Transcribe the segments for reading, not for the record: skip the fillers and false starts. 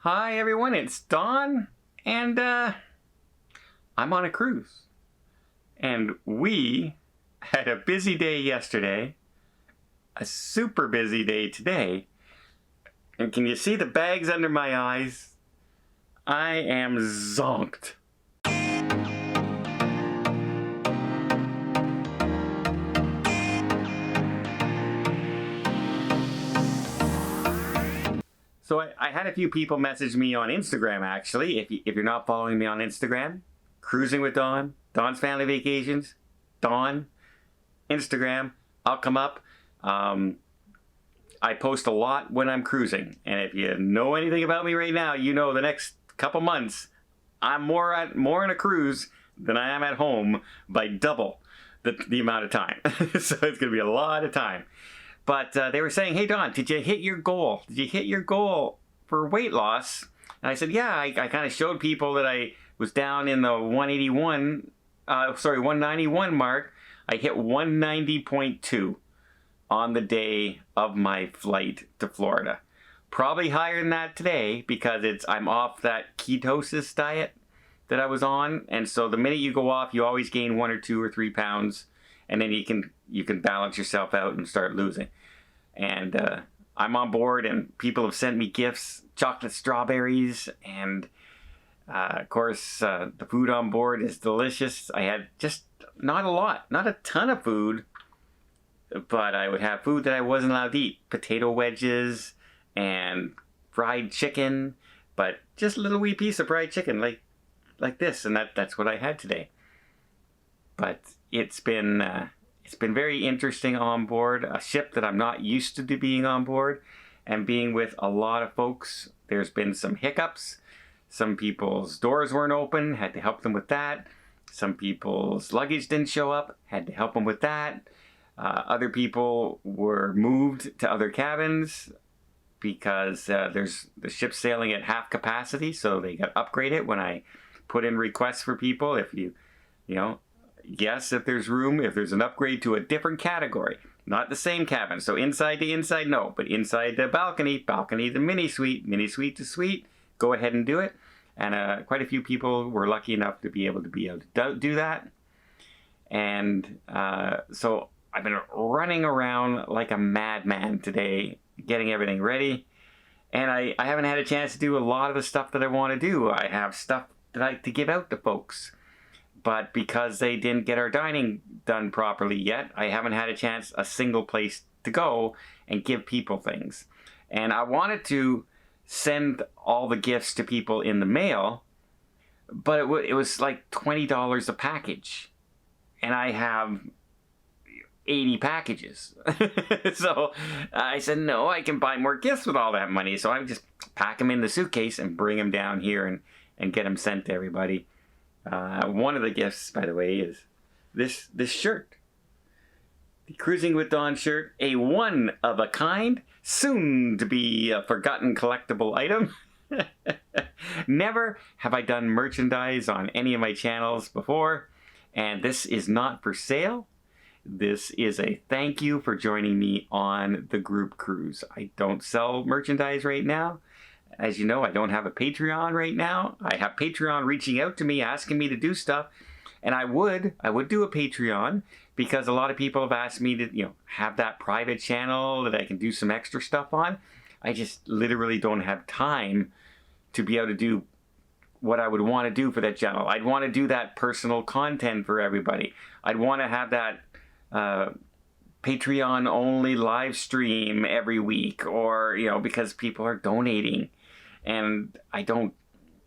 Hi everyone, it's Don, and I'm on a cruise. And we had a busy day yesterday, a super busy day today, and can you see the bags under my eyes? I am zonked. So I had a few people message me on Instagram, actually. If you're not following me on Instagram, Cruising with Don, Don's Family Vacations, Don, Instagram, I'll come up. I post a lot when I'm cruising. And if you know anything about me right now, you know the next couple months, I'm more on a cruise than I am at home by double the amount of time. So it's going to be a lot of time. But they were saying, hey, Don, did you hit your goal? Did you hit your goal for weight loss? And I said, yeah, I kind of showed people that I was down in the 191 mark. I hit 190.2 on the day of my flight to Florida. Probably higher than that today because I'm off that ketosis diet that I was on. And so the minute you go off, you always gain 1 or 2 or 3 pounds. And then you can balance yourself out and start losing. And I'm on board, and people have sent me gifts, chocolate strawberries, and of course the food on board is delicious. I had just not a ton of food, but I would have food that I wasn't allowed to eat. Potato wedges and fried chicken, but just a little wee piece of fried chicken like this, and that's what I had today. But it's been very interesting on board a ship that I'm not used to being on board, and being with a lot of folks. There's been some hiccups. Some people's doors weren't open, had to help them with that. Some people's luggage didn't show up, had to help them with that. Other people were moved to other cabins because there's the ship sailing at half capacity, so they got upgraded when I put in requests for people. If you know, yes, if there's room, if there's an upgrade to a different category, not the same cabin. So inside to inside, no, but inside the balcony to mini suite to suite, go ahead and do it. And quite a few people were lucky enough to be able to do that. And so I've been running around like a madman today, getting everything ready. And I haven't had a chance to do a lot of the stuff that I want to do. I have stuff that I like to give out to folks. But because they didn't get our dining done properly yet, I haven't had a single place to go and give people things. And I wanted to send all the gifts to people in the mail, but it was like $20 a package. And I have 80 packages. So I said, no, I can buy more gifts with all that money. So I just pack them in the suitcase and bring them down here and get them sent to everybody. One of the gifts, by the way, is this shirt. The Cruising with Don shirt, a one-of-a-kind, soon-to-be a forgotten collectible item. Never have I done merchandise on any of my channels before, and this is not for sale. This is a thank you for joining me on the group cruise. I don't sell merchandise right now. As you know, I don't have a Patreon right now. I have Patreon reaching out to me, asking me to do stuff. And I would do a Patreon because a lot of people have asked me to, have that private channel that I can do some extra stuff on. I just literally don't have time to be able to do what I would want to do for that channel. I'd want to do that personal content for everybody. I'd want to have that Patreon only live stream every week, or, because people are donating. And I don't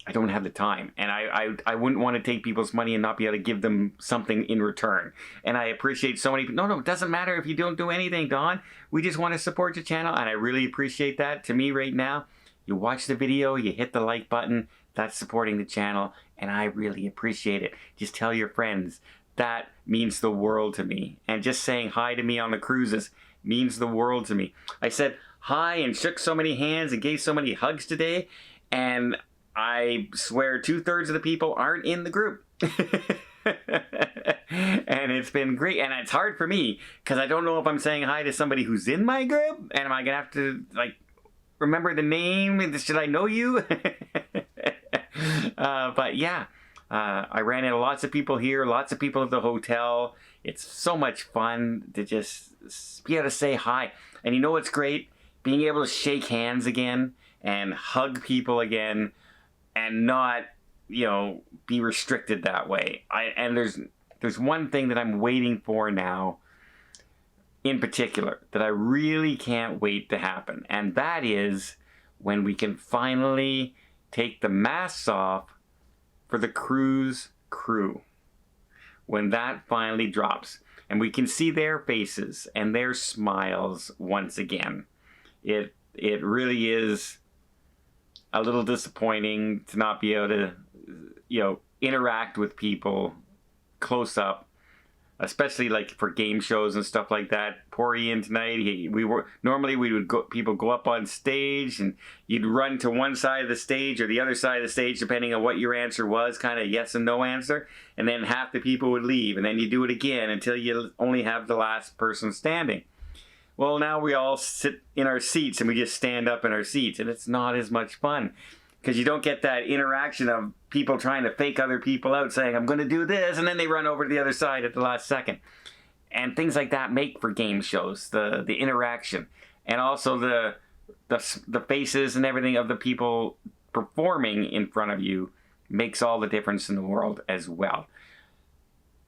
have the time, and I wouldn't want to take people's money and not be able to give them something in return. And I appreciate so many people. No, it doesn't matter if you don't do anything, Don. We just want to support your channel, and I really appreciate that. To me right now, you watch the video, you hit the like button, that's supporting the channel, and I really appreciate it. Just tell your friends. That means the world to me. And just saying hi to me on the cruises means the world to me. I said hi and shook so many hands and gave so many hugs today, and I swear 2/3 of the people aren't in the group. And it's been great, and it's hard for me because I don't know if I'm saying hi to somebody who's in my group, and am I gonna have to remember the name? Should I know you? But yeah, I ran into lots of people here, lots of people at the hotel. It's so much fun to just be able to say hi. And you know what's great? Being able to shake hands again and hug people again and not, be restricted that way. And there's one thing that I'm waiting for now in particular that I really can't wait to happen. And that is when we can finally take the masks off for the cruise crew. When that finally drops and we can see their faces and their smiles once again. It really is a little disappointing to not be able to, interact with people close up, especially like for game shows and stuff like that. Poor Ian tonight. People go up on stage and you'd run to one side of the stage or the other side of the stage depending on what your answer was, kind of yes and no answer, and then half the people would leave, and then you do it again until you only have the last person standing. Well, now we all sit in our seats and we just stand up in our seats, and it's not as much fun because you don't get that interaction of people trying to fake other people out saying, I'm going to do this, and then they run over to the other side at the last second. And things like that make for game shows, the interaction, and also the faces and everything of the people performing in front of you makes all the difference in the world as well.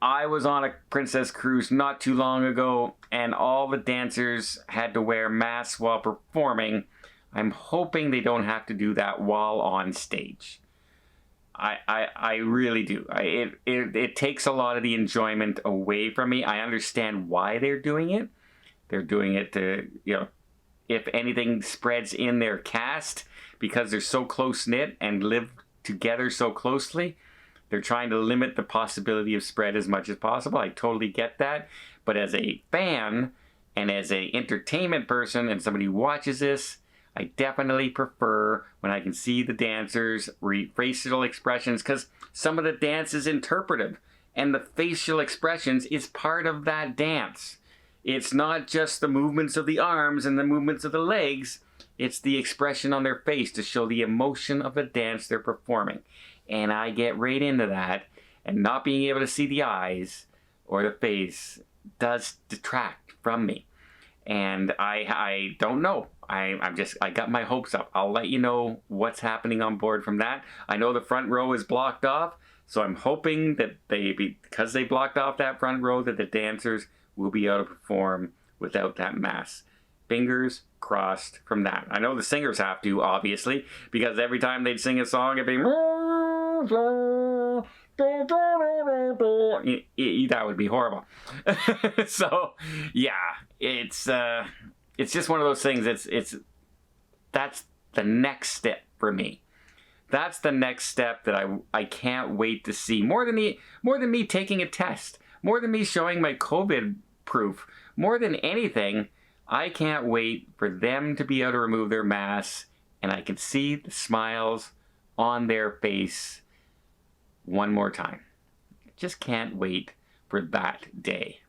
I was on a princess cruise not too long ago, and all the dancers had to wear masks while performing. I'm hoping they don't have to do that while on stage. I really do. It takes a lot of the enjoyment away from me. I understand why they're doing it. They're doing it to, if anything spreads in their cast, because they're so close-knit and live together so closely, they're trying to limit the possibility of spread as much as possible. I totally get that. But as a fan and as an entertainment person and somebody who watches this, I definitely prefer when I can see the dancers' facial expressions, because some of the dance is interpretive and the facial expressions is part of that dance. It's not just the movements of the arms and the movements of the legs. It's the expression on their face to show the emotion of the dance they're performing. And I get right into that, and not being able to see the eyes or the face does detract from me. And I don't know. I got my hopes up. I'll let you know what's happening on board from that. I know the front row is blocked off, so I'm hoping that because they blocked off that front row, that the dancers will be able to perform without that mask. Fingers crossed from that. I know the singers have to, obviously, because every time they'd sing a song, it'd be that would be horrible. So yeah, it's just one of those things. That's the next step for me. That's the next step that I can't wait to see. More than me taking a test, more than me showing my COVID proof, more than anything, I can't wait for them to be able to remove their masks and I can see the smiles on their face one more time. Just can't wait for that day.